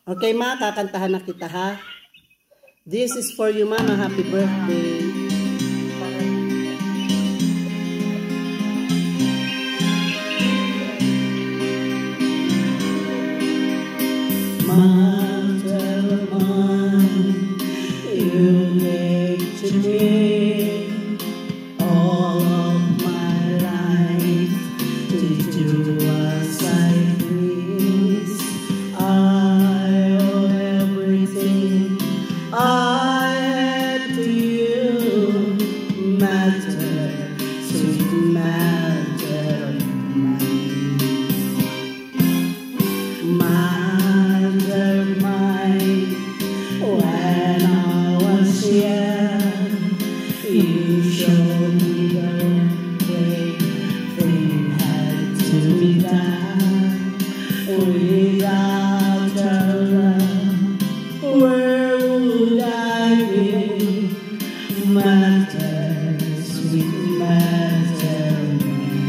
Okay, ma, kakantahan na kita, ha? This is for you, mama. Happy birthday. Mother mine, you make to me all of my life to do as I please. I owe everything I had to you, matter, sweet matter of mother mine. When I was young, you showed me the way things had to be done. Without your love, where would I be? Mother, sweet mother mine.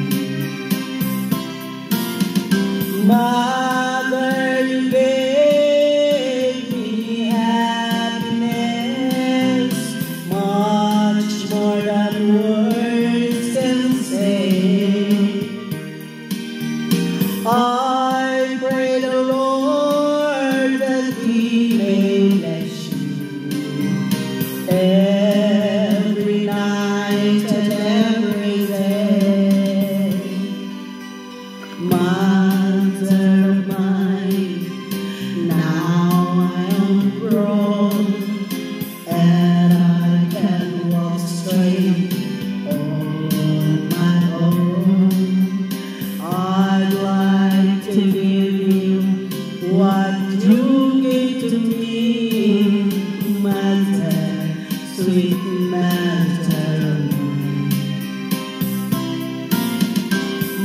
Mother, you gave me happiness, much more than words can say. I pray the Lord that He may bless you every night and every day. Mother mine, now I am grown and I can walk straight on my own. I'd like to give you what you gave to me, mother, sweet mother.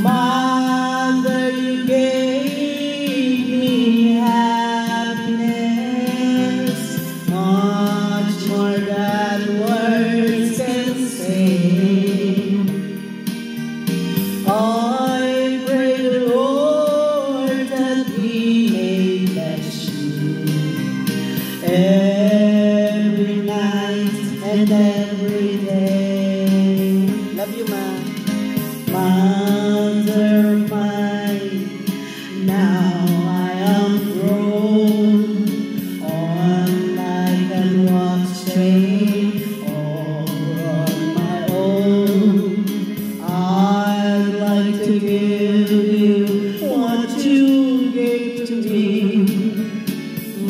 Mother, you gave me happiness, much more than words can say. I pray the Lord that He may bless you every night and every day. Love you, ma. Mother mine, now I am grown, on I can walk straight on my own. I'd like to give you what you gave to me,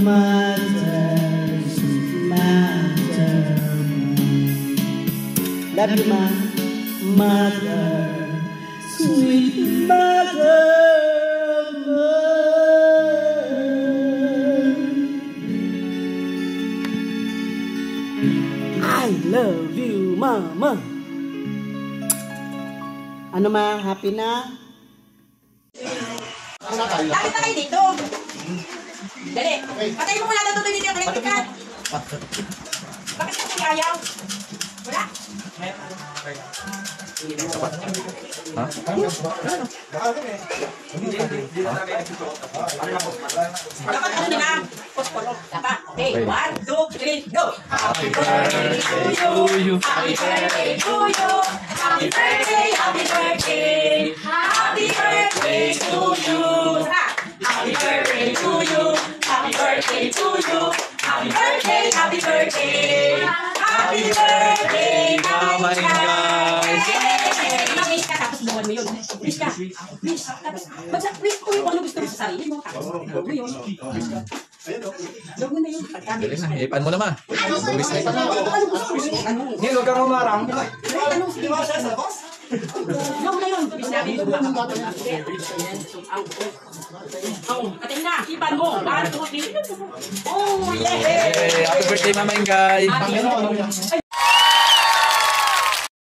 mother, sweet mother. Love you, ma. Mother, sweet mother. I love you, mama. Ano, ma? Happy na? Lapit na kayo dito. Dali. Patayin mo muna ito dito yung electric fan. Bakit kasi ayaw? Wala? Ha? Dapat ano nila? Okay, 1, 2, 3, go! Happy birthday to you! Happy birthday to you! Happy birthday, happy birthday! Happy birthday to you! Happy birthday to you! Happy birthday to you! Happy birthday, happy birthday! Happy birthday, my guys! Mag-wish ka, tapos buwan mo yun. Wish ka. Wish. Tapos, mag-wish ko yung ano gusto mo sa sarili mo. Tapos, huwag mo yun. Huwag mo na yun. Dali na, ipan mo naman. Bubis na ipan. Ano gusto mo? Ano? Hindi, huwag kang umarang. Ano? Huwag na yun. Wish namin. Kating na. Ipan mo. Oh, yeah! Happy birthday, Mama Ingay!